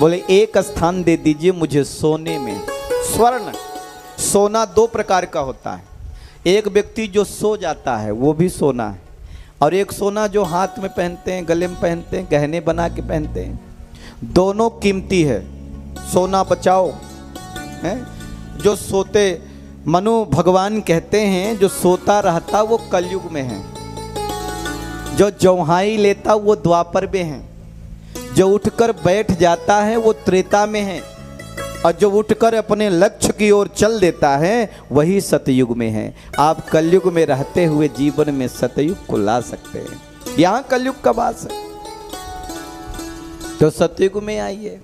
बोले एक स्थान दे दीजिए मुझे सोने में। स्वर्ण, सोना दो प्रकार का होता है। एक व्यक्ति जो सो जाता है वो भी सोना है, और एक सोना जो हाथ में पहनते हैं, गले में पहनते हैं, गहने बना के पहनते हैं। दोनों कीमती है। सोना बचाओ है। जो सोते, मनु भगवान कहते हैं जो सोता रहता वो कलयुग में है, जो जौहाई लेता वो द्वापर में है, जो उठकर बैठ जाता है वो त्रेता में है, और जो उठकर अपने लक्ष्य की ओर चल देता है वही सतयुग में है। आप कलयुग में रहते हुए जीवन में सतयुग को ला सकते हैं। यहाँ कलयुग का वास है, तो सतयुग में आइए।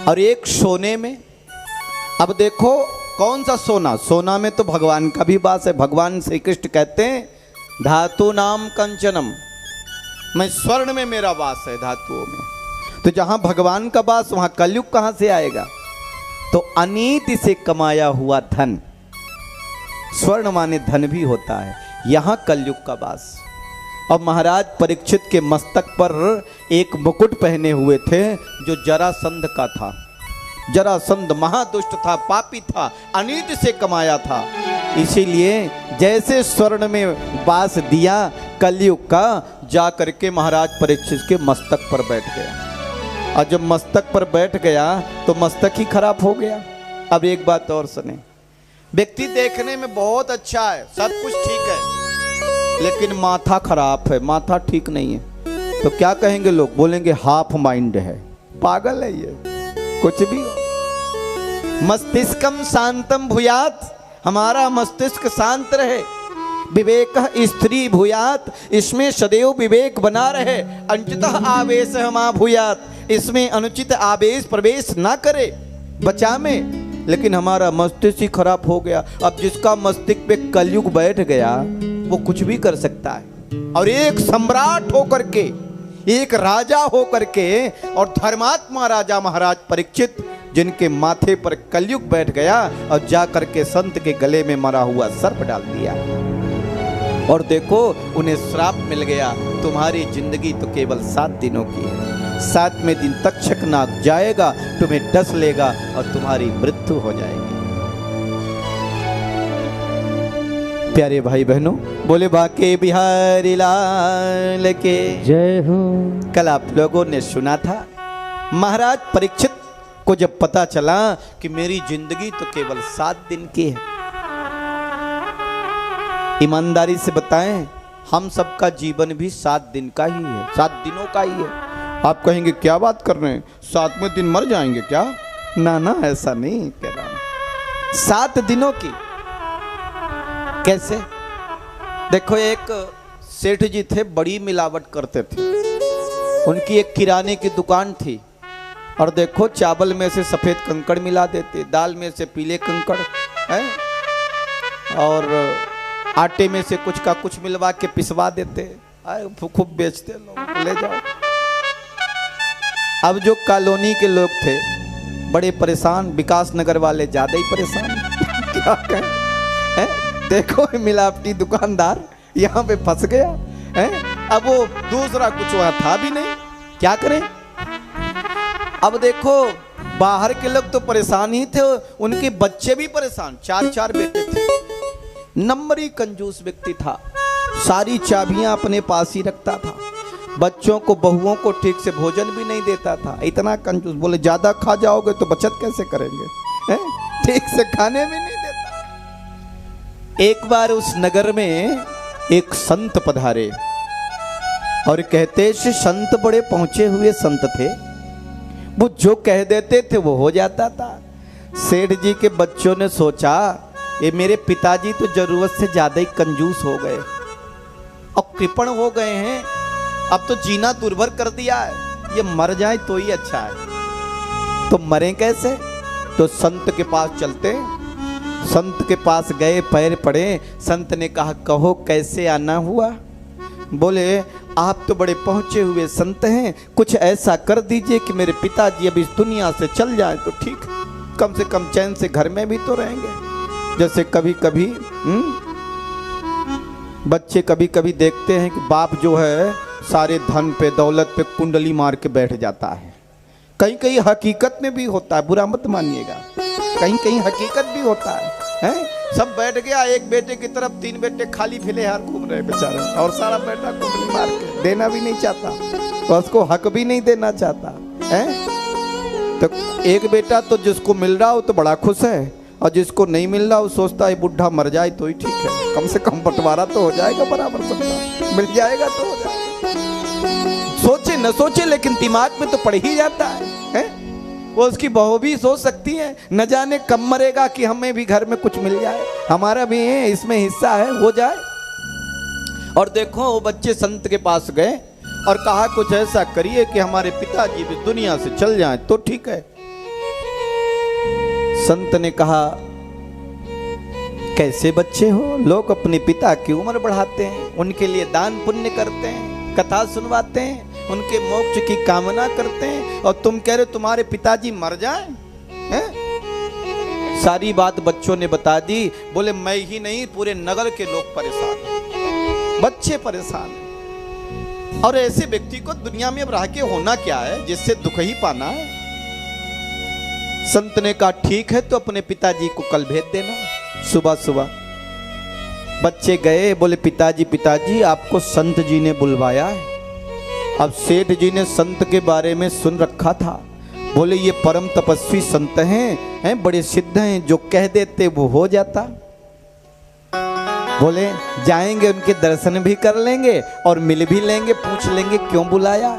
और एक सोने में, अब देखो कौन सा सोना, सोना में तो भगवान का भी वास है। भगवान श्री कृष्ण कहते हैं धातु नाम कंचनम, मैं स्वर्ण में मेरा वास है, धातुओं में। तो जहां भगवान का वास वहां कलयुग कहां से आएगा? तो अनीति से कमाया हुआ धन, स्वर्ण माने धन भी होता है, यहां कलयुग का वास। और महाराज परीक्षित के मस्तक पर एक मुकुट पहने हुए थे जो जरासंध का था। जरासंध महादुष्ट था, पापी था, अनीति से कमाया था। इसीलिए जैसे स्वर्ण में वास दिया कलयुग का, जा करके महाराज परीक्षित के मस्तक पर बैठ गया। और जब मस्तक पर बैठ गया तो मस्तक ही खराब हो गया। अब एक बात और सुने, व्यक्ति देखने में बहुत अच्छा है, सब कुछ ठीक है, लेकिन माथा खराब है, माथा ठीक नहीं है, तो क्या कहेंगे लोग? बोलेंगे हाफ माइंड है, पागल है ये, कुछ भी हो। मस्तिष्कम शांतम भूयात, हमारा मस्तिष्क शांत रहे। विवेक स्त्री भूयात, इसमें सदैव विवेक बना रहे। अनुचित आवेश हमा भूयात, इसमें अनुचित आवेश प्रवेश ना करे, बचा में। लेकिन हमारा मस्तिष्क ही खराब हो गया। अब जिसका मस्तिष्क पे कलयुग बैठ गया वो कुछ भी कर सकता है। और एक सम्राट होकर के, एक राजा होकर के, और धर्मात्मा राजा महाराज परीक्षित, जिनके माथे पर कलयुग बैठ गया और जा करके संत के गले में मरा हुआ सर्प डाल दिया। और देखो उन्हें श्राप मिल गया, तुम्हारी जिंदगी तो केवल 7 दिनों की है, 7वें दिन तक्षक नाग जाएगा, तुम्हें डस लेगा और तुम्हारी मृत्यु हो जाएगी। प्यारे भाई बहनों, बोले बाके बिहारी लाल के जय हो। कल आप लोगों ने सुना था महाराज परीक्षित को जब पता चला कि मेरी जिंदगी तो केवल 7 दिन की है। ईमानदारी से बताएं, हम सबका जीवन भी 7 दिन का ही है, 7 दिनों का ही है। आप कहेंगे क्या बात कर रहे हैं, 7वें दिन मर जाएंगे क्या? ना ना, ऐसा नहीं कह रहा हूं, 7 दिनों की। कैसे? देखो, एक सेठ जी थे, बड़ी मिलावट करते थे। उनकी एक किराने की दुकान थी, और देखो चावल में से सफेद कंकड़ मिला देते, दाल में से पीले कंकड़ है, और आटे में से कुछ का कुछ मिलवा के पिसवा देते, खूब बेचते लोग, ले जाओ। अब जो कॉलोनी के लोग थे बड़े परेशान, विकास नगर वाले ज्यादा ही परेशान। क्या कहें, देखो मिलावटी दुकानदार यहाँ पे फंस गया है। अब वो दूसरा कुछ वहां था भी नहीं, क्या करें? अब देखो बाहर के लोग तो परेशान ही थे, उनके बच्चे भी परेशान, 4-4 बेटे थे। नंबरी कंजूस व्यक्ति था, सारी चाबियां अपने पास ही रखता था, बच्चों को बहुओं को ठीक से भोजन भी नहीं देता था, इतना कंजूस। बोले ज्यादा खा जाओगे तो बचत कैसे करेंगे, ठीक से खाने भी नहीं देता। एक बार उस नगर में एक संत पधारे, और कहते संत बड़े पहुंचे हुए संत थे, वो जो कह देते थे वो हो जाता था। सेठ जी के बच्चों ने सोचा ये मेरे पिताजी तो जरूरत से ज्यादा ही कंजूस हो गए और कृपण हो गए हैं, अब तो जीना दुर्भर कर दिया है, ये मर जाए तो ही अच्छा है। तो मरें कैसे? तो संत के पास चलते। संत के पास गए, पैर पड़े। संत ने कहा कहो कैसे आना हुआ? बोले आप तो बड़े पहुंचे हुए संत हैं, कुछ ऐसा कर दीजिए कि मेरे पिताजी अब इस दुनिया से चल जाए तो ठीक, कम से कम चैन से घर में भी तो रहेंगे। जैसे कभी कभी बच्चे कभी कभी देखते हैं कि बाप जो है सारे धन पे दौलत पे कुंडली मार के बैठ जाता है, कहीं कहीं हकीकत में भी होता है, बुरा मत मानिएगा, कहीं कहीं हकीकत भी होता है, हैं? सब बैठ गया, एक बेटे की तरफ 3 बेटे खाली फिलहाल घूम रहे बेचारे, और सारा बेटा कुंडली मार के देना भी नहीं चाहता, तो उसको हक भी नहीं देना चाहता है। तो एक बेटा तो जिसको मिल रहा हो तो बड़ा खुश है, और जिसको नहीं मिल रहा वो सोचता है बुढ़ा मर जाए तो ही ठीक है, कम से कम बंटवारा तो हो जाएगा बराबर, सबका मिल जाएगा तो हो जाएगा। सोचे न सोचे लेकिन दिमाग में तो पड़ ही जाता है? वो उसकी बहू भी सोच सकती है, न जाने कब मरेगा कि हमें भी घर में कुछ मिल जाए, हमारा भी है इसमें हिस्सा है, हो जाए। और देखो वो बच्चे संत के पास गए और कहा कुछ ऐसा करिए कि हमारे पिताजी भी दुनिया से चल जाएं तो ठीक है। संत ने कहा कैसे बच्चे हो, लोग अपने पिता की उम्र बढ़ाते हैं, उनके लिए दान पुण्य करते हैं, कथा सुनवाते हैं, उनके मोक्ष की कामना करते हैं, और तुम कह रहे तुम्हारे पिताजी मर जाएं? हैं? सारी बात बच्चों ने बता दी। बोले मैं ही नहीं पूरे नगर के लोग परेशान हैं, बच्चे परेशान हैं। और ऐसे व्यक्ति को दुनिया में अब रह के होना क्या है जिससे दुख ही पाना है। संत ने कहा ठीक है तो अपने पिताजी को कल भेज देना सुबह सुबह। बच्चे गए, बोले पिताजी पिताजी आपको संत जी ने बुलवाया है। अब सेठ जी ने संत के बारे में सुन रखा था, बोले ये परम तपस्वी संत हैं, बड़े सिद्ध हैं, जो कह देते वो हो जाता। बोले जाएंगे उनके दर्शन भी कर लेंगे और मिल भी लेंगे, पूछ लेंगे क्यों बुलाया।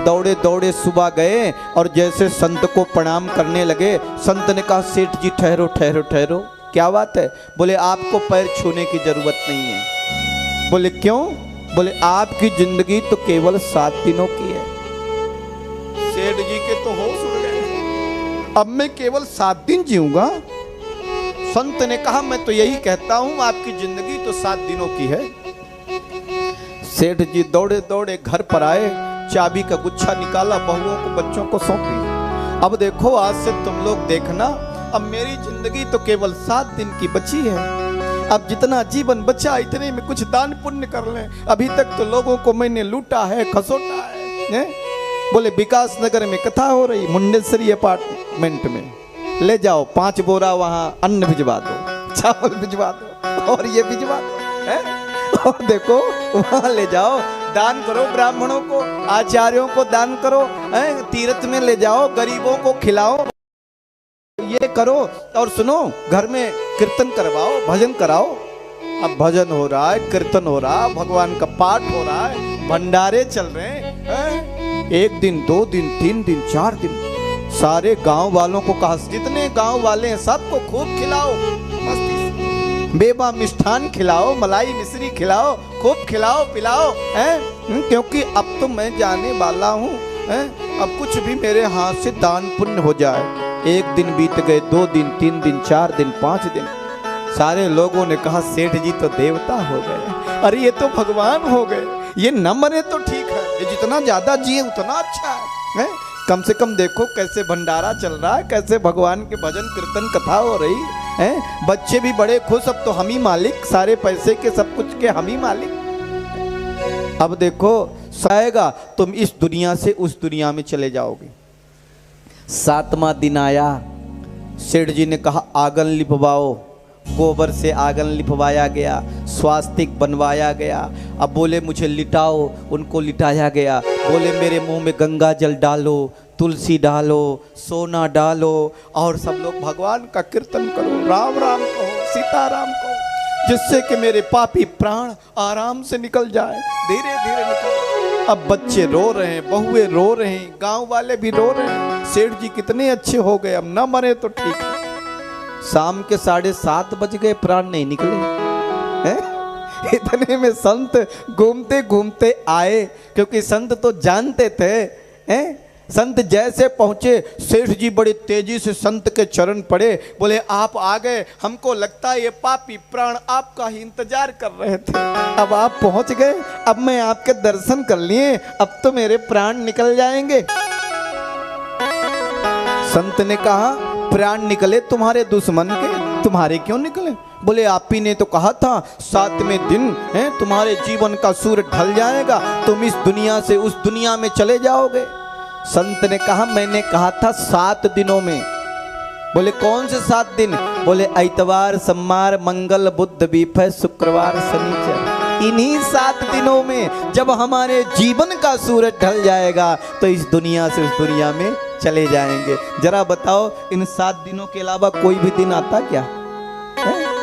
दौड़े दौड़े सुबह गए और जैसे संत को प्रणाम करने लगे, संत ने कहा सेठ जी ठहरो ठहरो ठहरो, क्या बात है? बोले आपको पैर छूने की जरूरत नहीं है। बोले क्यों? बोले आपकी जिंदगी तो केवल 7 दिनों की है। सेठ जी के तो होश उड़ गए, अब मैं केवल 7 दिन जीऊंगा? संत ने कहा मैं तो यही कहता हूं आपकी जिंदगी तो 7 दिनों की है। सेठ जी दौड़े दौड़े घर पर आए, चाबी का गुच्छा निकाला, बहुओं को बच्चों को सौंपी। अब देखो आज से तुम लोग देखना, अब मेरी जिंदगी तो केवल 7 दिन की बची है, अब जितना जीवन बचा इतने में कुछ दान पुण्य कर लें। अभी तक तो लोगों को मैंने लूटा है, खसोटा है। बोले विकास नगर में कथा हो रही, मुंडेश्वरी अपार्टमेंट में, ले जाओ 5 बोरा वहां अन्न भिजवा दो, चावल भिजवा दो और ये भिजवा दो है? और देखो वहां ले जाओ, दान करो, ब्राह्मणों को आचार्यों को दान करो, तीर्थ में ले जाओ, गरीबों को खिलाओ, ये करो। और सुनो घर में कीर्तन करवाओ, भजन कराओ। अब भजन हो रहा है, कीर्तन हो रहा है, भगवान का पाठ हो रहा है, भंडारे चल रहे हैं। 1 दिन 2 दिन 3 दिन 4 दिन सारे गांव वालों को कहा, जितने गांव वाले हैं सबको खूब खिलाओ, मस्ती से बेबा मिष्ठान खिलाओ, मलाई मिश्री खिलाओ, खूब खिलाओ पिलाओ, क्योंकि अब तो मैं जाने वाला हूँ, अब कुछ भी मेरे हाथ से दान पुण्य हो जाए। 1 दिन बीत गए, 2 दिन 3 दिन 4 दिन 5 दिन, सारे लोगों ने कहा सेठ जी तो देवता हो गए, अरे ये तो भगवान हो गए, ये न मरे तो ठीक है, ये जितना ज्यादा जिए उतना अच्छा है। कम से कम देखो कैसे भंडारा चल रहा है, कैसे भगवान के भजन कीर्तन कथा हो रही है, बच्चे भी बड़े खुश, अब तो हम ही मालिक, सारे पैसे के सब कुछ के हम ही मालिक। अब देखो आएगा तुम इस दुनिया से उस दुनिया में चले जाओगे। 7वां दिन आया, सेठ जी ने कहा आंगन लिपवाओ, गोबर से आंगन लिपवाया गया, स्वास्तिक बनवाया गया। अब बोले मुझे लिटाओ, उनको लिटाया गया। बोले मेरे मुंह में गंगा जल डालो, तुलसी डालो, सोना डालो, और सब लोग भगवान का कीर्तन करो, राम राम कहो, सीताराम कहो, जिससे कि मेरे पापी प्राण आराम से निकल जाए, धीरे धीरे निकल। अब बच्चे रो रहे हैं, बहुएं रो रहे हैं, गांव वाले भी रो रहे हैं, सेठ जी कितने अच्छे हो गए, अब न मरे तो ठीक है। शाम के 7:30 बज गए, प्राण नहीं निकले हैं? इतने में संत घूमते घूमते आए, क्योंकि संत तो जानते थे, हैं? संत जैसे पहुंचे, सेठ जी बड़े तेजी से संत के चरण पड़े, बोले आप आ गए, हमको लगता है ये पापी प्राण आपका ही इंतजार कर रहे थे, अब आप पहुंच गए, अब मैं आपके दर्शन कर लिए, अब तो मेरे प्राण निकल जाएंगे। संत ने कहा प्राण निकले तुम्हारे दुश्मन के, तुम्हारे क्यों निकले? बोले आप ही ने तो कहा था 7वें दिन है तुम्हारे जीवन का सूर्य ढल जाएगा, तुम इस दुनिया से उस दुनिया में चले जाओगे। संत ने कहा मैंने कहा था 7 दिनों में। बोले कौन से 7 दिन? बोले इतवार, सोमवार, मंगल, बुध, बीफे, शुक्रवार, शनिचर। इन्हीं 7 दिनों में जब हमारे जीवन का सूरज ढल जाएगा तो इस दुनिया से उस दुनिया में चले जाएंगे। जरा बताओ इन 7 दिनों के अलावा कोई भी दिन आता क्या है?